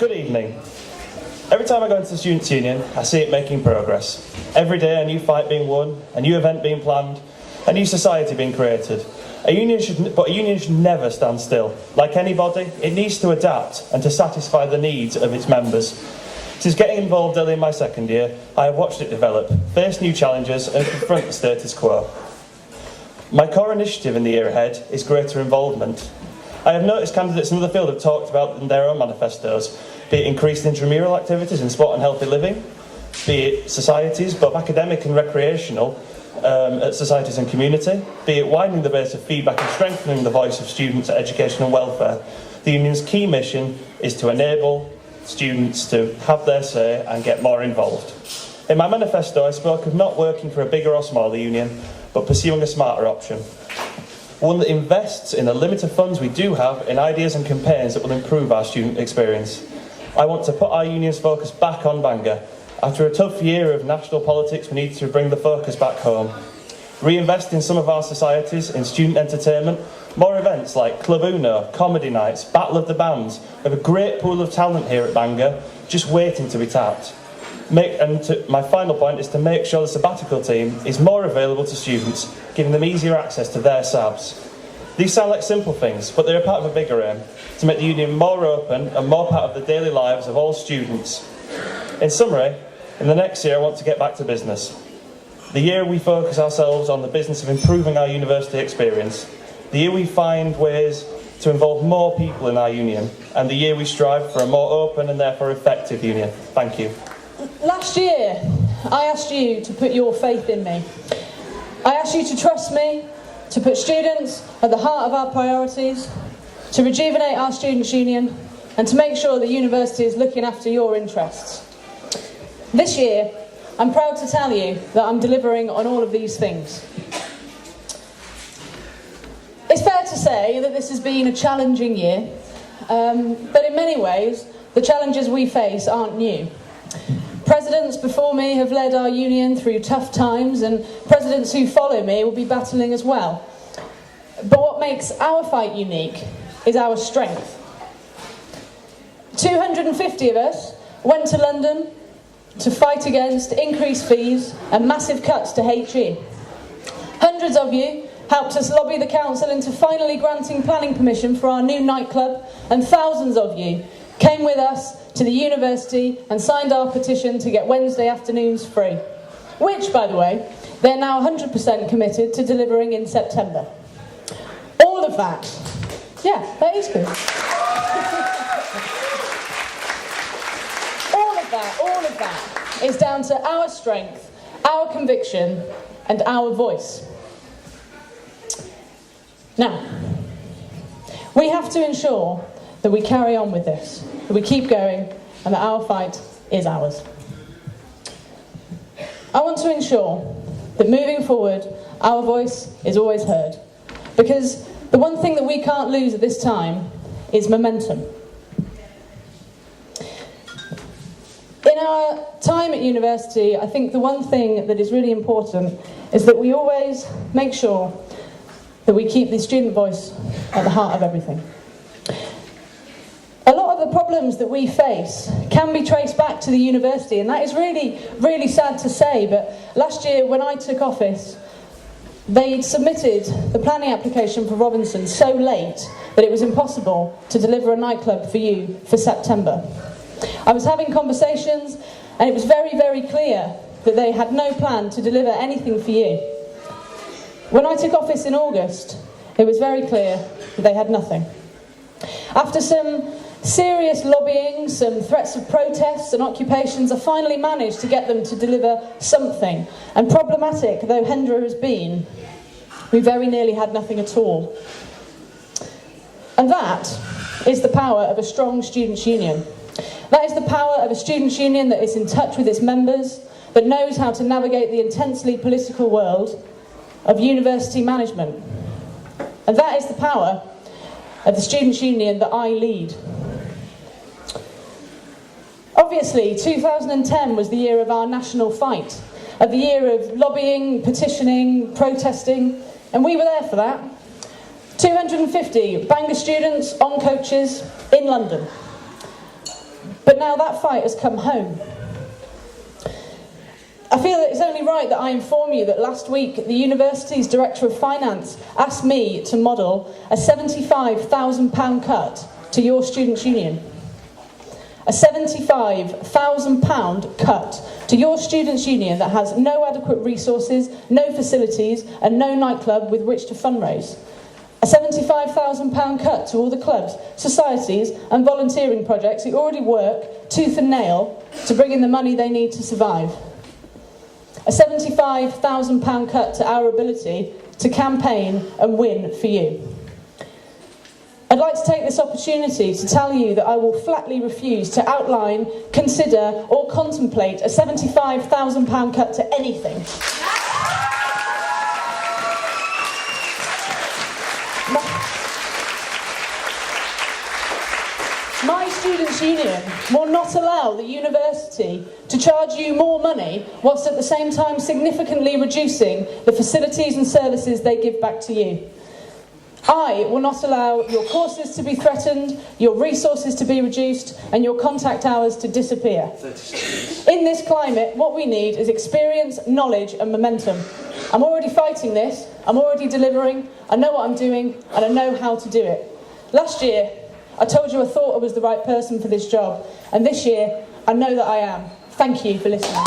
Good evening. Every time I go into the Students' Union, I see it making progress. Every day a new fight being won, a new event being planned, a new society being created. But a union should never stand still. Like any body, it needs to adapt and to satisfy the needs of its members. Since getting involved early in my second year, I have watched it develop, face new challenges and confront the status quo. My core initiative in the year ahead is greater involvement. I have noticed candidates in the field have talked about in their own manifestos, be it increased intramural activities in sport and healthy living, be it societies, both academic and recreational, societies and community, be it widening the base of feedback and strengthening the voice of students at education and welfare. The union's key mission is to enable students to have their say and get more involved. In my manifesto, I spoke of not working for a bigger or smaller union, but pursuing a smarter option. One that invests in the limited funds we do have in ideas and campaigns that will improve our student experience. I want to put our union's focus back on Bangor. After a tough year of national politics, we need to bring the focus back home. Reinvest in some of our societies, in student entertainment, more events like Club Uno, comedy nights, Battle of the Bands. We have a great pool of talent here at Bangor, just waiting to be tapped. My final point is to make sure the sabbatical team is more available to students, giving them easier access to their SABs. These sound like simple things, but they're a part of a bigger aim, to make the union more open and more part of the daily lives of all students. In summary, in the next year I want to get back to business. The year we focus ourselves on the business of improving our university experience. The year we find ways to involve more people in our union. And the year we strive for a more open and therefore effective union. Thank you. Last year, I asked you to put your faith in me. I asked you to trust me, to put students at the heart of our priorities, to rejuvenate our Students' Union, and to make sure the university is looking after your interests. This year, I'm proud to tell you that I'm delivering on all of these things. It's fair to say that this has been a challenging year, but in many ways, the challenges we face aren't new. Presidents before me have led our union through tough times, and presidents who follow me will be battling as well. But what makes our fight unique is our strength. 250 of us went to London to fight against increased fees and massive cuts to HE. Hundreds of you helped us lobby the council into finally granting planning permission for our new nightclub, and thousands of you came with us to the university and signed our petition to get Wednesday afternoons free, which, by the way, they're now 100% committed to delivering in September. All of that, yeah, that is good. all of that is down to our strength, our conviction, and our voice. Now, we have to ensure that we carry on with this, that we keep going, and that our fight is ours. I want to ensure that moving forward, our voice is always heard, because the one thing that we can't lose at this time is momentum. In our time at university, I think the one thing that is really important is that we always make sure that we keep the student voice at the heart of everything. A lot of the problems that we face can be traced back to the university, and that is really, really sad to say, but last year when I took office, they submitted the planning application for Robinson so late that it was impossible to deliver a nightclub for you for September. I was having conversations, and it was very, very clear that they had no plan to deliver anything for you. When I took office in August, it was very clear that they had nothing. After some serious lobbying, some threats of protests and occupations, I finally managed to get them to deliver something. And problematic though Hendra has been, we very nearly had nothing at all. And that is the power of a strong students' union. That is the power of a students' union that is in touch with its members, that knows how to navigate the intensely political world of university management. And that is the power of the students' union that I lead. Obviously, 2010 was the year of our national fight, of the year of lobbying, petitioning, protesting, and we were there for that. 250 Bangor students on coaches in London. But now that fight has come home. I feel that it's only right that I inform you that last week the university's Director of Finance asked me to model a £75,000 cut to your Students' Union. A £75,000 cut to your Students' Union that has no adequate resources, no facilities and no nightclub with which to fundraise. A £75,000 cut to all the clubs, societies and volunteering projects who already work tooth and nail to bring in the money they need to survive. A £75,000 cut to our ability to campaign and win for you. I'd like to take this opportunity to tell you that I will flatly refuse to outline, consider or contemplate a £75,000 cut to anything. My Students' Union will not allow the university to charge you more money whilst at the same time significantly reducing the facilities and services they give back to you. I will not allow your courses to be threatened, your resources to be reduced and your contact hours to disappear. In this climate, what we need is experience, knowledge and momentum. I'm already fighting this, I'm already delivering, I know what I'm doing and I know how to do it. Last year, I told you I thought I was the right person for this job, and this year, I know that I am. Thank you for listening.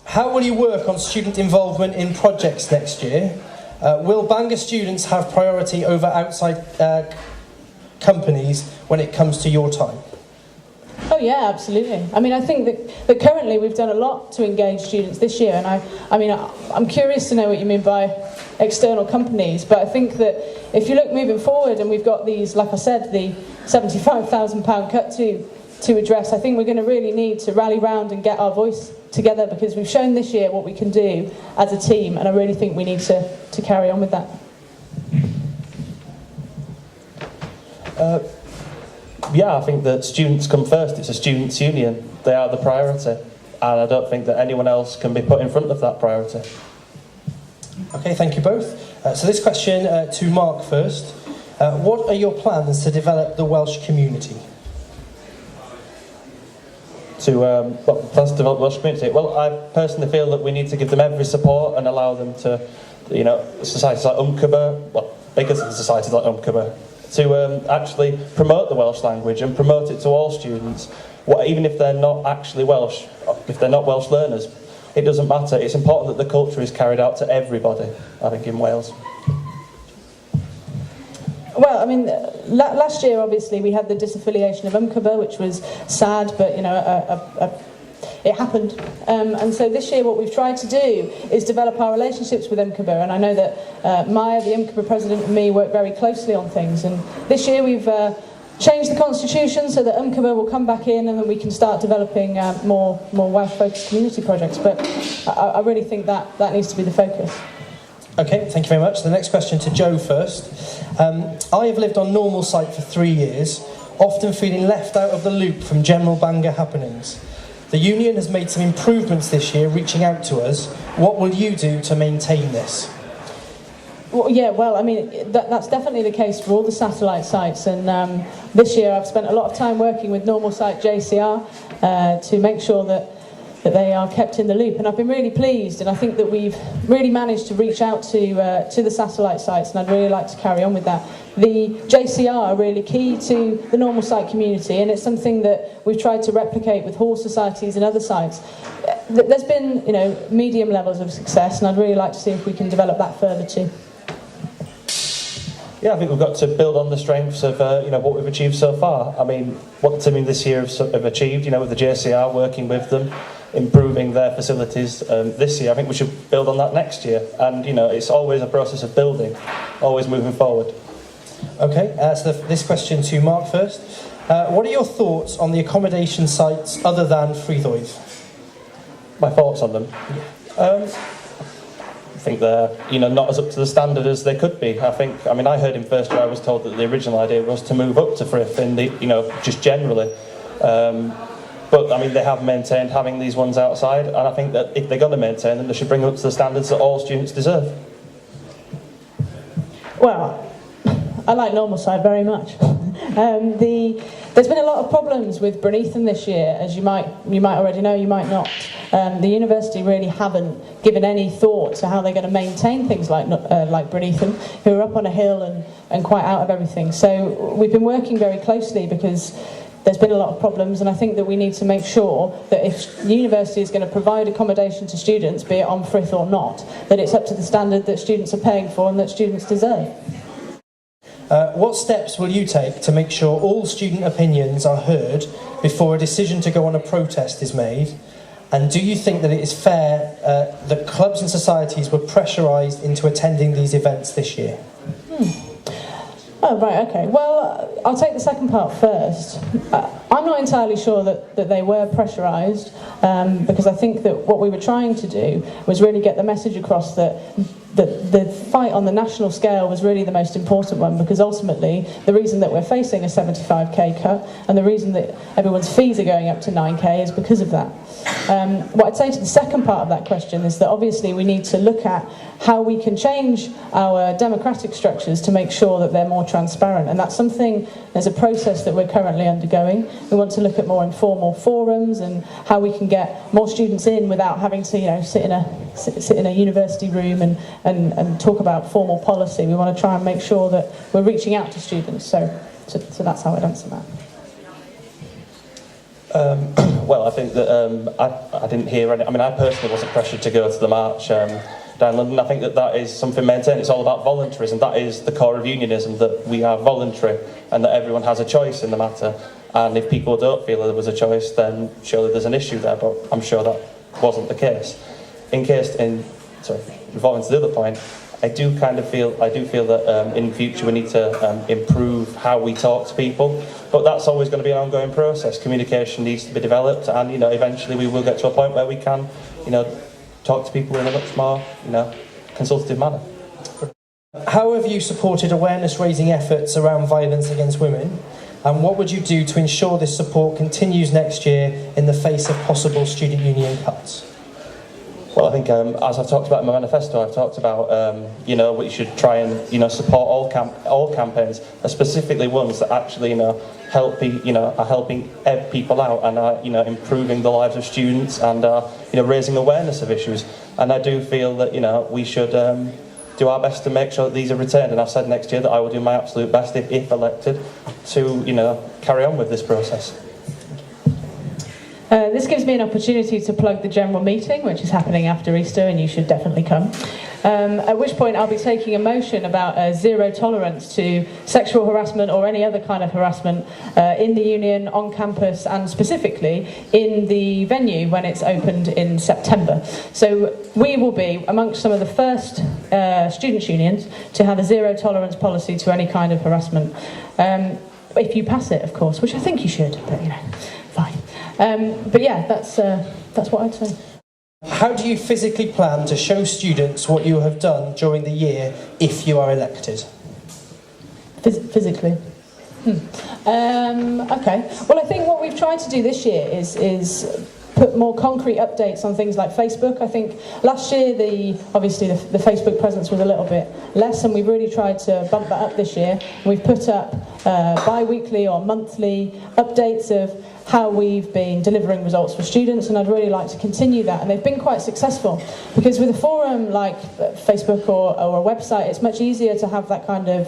How will you work on student involvement in projects next year? Will Bangor students have priority over outside companies when it comes to your time? Oh yeah, absolutely. I mean, I think that currently we've done a lot to engage students this year, and I'm curious to know what you mean by external companies, but I think that if you look moving forward and we've got these, like I said, the £75,000 cut to address, I think we're going to really need to rally round and get our voice together, because we've shown this year what we can do as a team, and I really think we need to carry on with that. Yeah, I think that students come first. It's a students' union. They are the priority. And I don't think that anyone else can be put in front of that priority. Okay, thank you both. So this question to Mark first. What are your plans to develop the Welsh community? Plans to develop the Welsh community? Well, I personally feel that we need to give them every support and allow them to, societies like bigger societies like to actually promote the Welsh language and promote it to all students, even if they're not actually Welsh, if they're not Welsh learners. It doesn't matter. It's important that the culture is carried out to everybody, I think, in Wales. Well, I mean, last year, obviously, we had the disaffiliation of which was sad, but, it happened. And so this year what we've tried to do is develop our relationships with and I know that Maya, the president, and me work very closely on things. And this year we've changed the constitution so that will come back in, and then we can start developing more Welsh-focused community projects. But I really think that needs to be the focus. Okay, thank you very much. The next question to Joe first. I have lived on normal site for 3 years, often feeling left out of the loop from general Bangor happenings. The union has made some improvements this year, reaching out to us. What will you do to maintain this? Well, I mean, that's definitely the case for all the satellite sites. And this year I've spent a lot of time working with normal site JCR to make sure that they are kept in the loop. And I've been really pleased, and I think that we've really managed to reach out to the satellite sites, and I'd really like to carry on with that. The JCR are really key to the normal site community, and it's something that we've tried to replicate with hall societies and other sites. There's been, medium levels of success, and I'd really like to see if we can develop that further too. Yeah, I think we've got to build on the strengths of what we've achieved so far. I mean, what the team this year have achieved, with the JCR, working with them, improving their facilities this year. I think we should build on that next year. And, it's always a process of building, always moving forward. Okay, so this question to Mark first. What are your thoughts on the accommodation sites other than Frithwyth? My thoughts on them? I think they're, not as up to the standard as they could be. I heard in first year I was told that the original idea was to move up to Frith in just generally. But, they have maintained having these ones outside, and I think that if they're going to maintain them, they should bring them up to the standards that all students deserve. Well, I like normal side very much. There's been a lot of problems with Brenethan this year, as you might already know, you might not. The university really haven't given any thought to how they're going to maintain things like Brenethan, who are up on a hill and quite out of everything. So we've been working very closely because there's been a lot of problems, and I think that we need to make sure that if the university is going to provide accommodation to students, be it on Frith or not, that it's up to the standard that students are paying for and that students deserve. What steps will you take to make sure all student opinions are heard before a decision to go on a protest is made? And do you think that it is fair that clubs and societies were pressurised into attending these events this year? Oh, right, okay. Well, I'll take the second part first. I'm not entirely sure that they were pressurised, because I think that what we were trying to do was really get the message across that the fight on the national scale was really the most important one, because ultimately the reason that we're facing a 75k cut and the reason that everyone's fees are going up to 9k is because of that. What I'd say to the second part of that question is that obviously we need to look at how we can change our democratic structures to make sure that they're more transparent, and that's something, there's a process that we're currently undergoing. We want to look at more informal forums and how we can get more students in without having to sit in a university room and talk about formal policy. We want to try and make sure that we're reaching out to students, so that's how I'd answer that. Well, I think that I didn't hear any. I mean, I personally wasn't pressured to go to the march down London. I think that is something maintained. It's all about voluntarism. That is the core of unionism, that we are voluntary and that everyone has a choice in the matter. And if people don't feel that there was a choice, then surely there's an issue there. But I'm sure that wasn't the case. Revolving to the other point, I do feel that in future we need to improve how we talk to people, but that's always going to be an ongoing process. Communication needs to be developed, and eventually we will get to a point where we can talk to people in a much more consultative manner. How have you supported awareness raising efforts around violence against women, and what would you do to ensure this support continues next year in the face of possible student union cuts? Well, I think as I've talked about in my manifesto, I've talked about we should try and support all campaigns, specifically ones that actually are helping people out and are improving the lives of students and raising awareness of issues. And I do feel that we should do our best to make sure that these are retained. And I've said next year that I will do my absolute best, if elected, to carry on with this process. This gives me an opportunity to plug the general meeting, which is happening after Easter, and you should definitely come. At which point I'll be taking a motion about zero tolerance to sexual harassment or any other kind of harassment in the union, on campus, and specifically in the venue when it's opened in September. So we will be amongst some of the first students' unions to have a zero tolerance policy to any kind of harassment. If you pass it, of course, which I think you should, but fine. But yeah, that's what I'd say. How do you physically plan to show students what you have done during the year if you are elected? Physically? Okay. Well, I think what we've tried to do this year is put more concrete updates on things like Facebook. I think last year the Facebook presence was a little bit less, and we've really tried to bump that up this year. We've put up bi-weekly or monthly updates of how we've been delivering results for students, and I'd really like to continue that, and they've been quite successful, because with a forum like Facebook or a website, it's much easier to have that kind of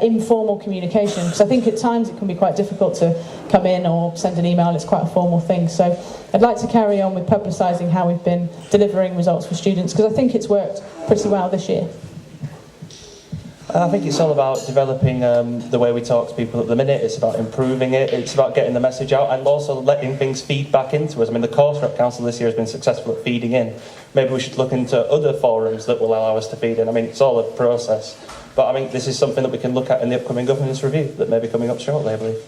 informal communication, because I think at times it can be quite difficult to come in or send an email. It's quite a formal thing, so I'd like to carry on with publicising how we've been delivering results for students, because I think it's worked pretty well this year. I think it's all about developing the way we talk to people at the minute. It's about improving it. It's about getting the message out and also letting things feed back into us. I mean, the Course Rep Council this year has been successful at feeding in. Maybe we should look into other forums that will allow us to feed in. I mean, it's all a process. But I mean, this is something that we can look at in the upcoming governance review that may be coming up shortly, I believe.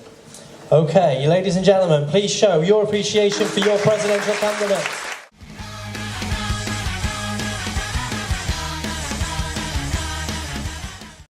Okay, ladies and gentlemen, please show your appreciation for your presidential candidate.